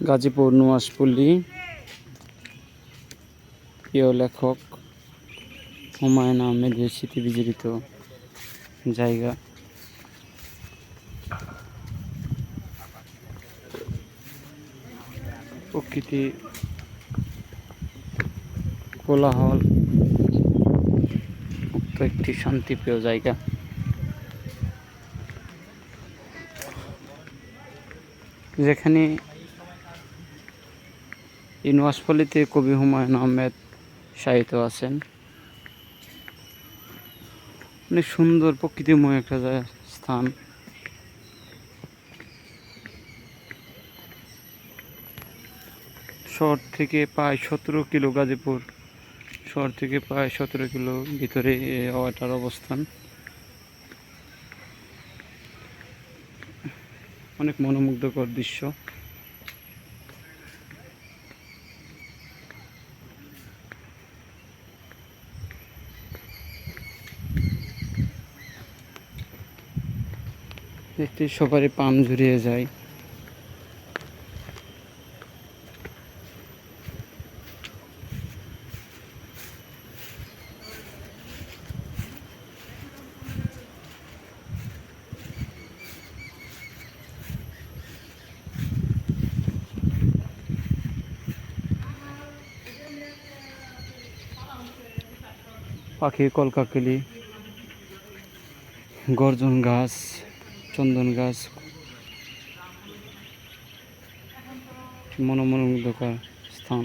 গাজীপুর নুয়াশপল্লী, প্রিয় লেখক হুমায়ুন আহমেদের স্মৃতি বিজড়িত জায়গা। প্রকৃতি কোলাহল মুক্ত একটি শান্তিপ্রিয় জায়গা। যেখানে এই নুয়াশপল্লীতে কবি হুমায়ুন আহমেদ শায়িত আছেন। অনেক সুন্দর প্রকৃতিময় একটা স্থান। শহর থেকে প্রায় 17 কিলো, গাজীপুর শহর থেকে প্রায় 17 কিলো ভিতরে এটার অবস্থান। অনেক মনোমুগ্ধকর দৃশ্য। দেখতে সবারই পাম জুড়িয়ে যায়। পাখির কলকাকলি, গর্জন গাছ, চন্দন গাছ, মনোমুগ্ধকর স্থান।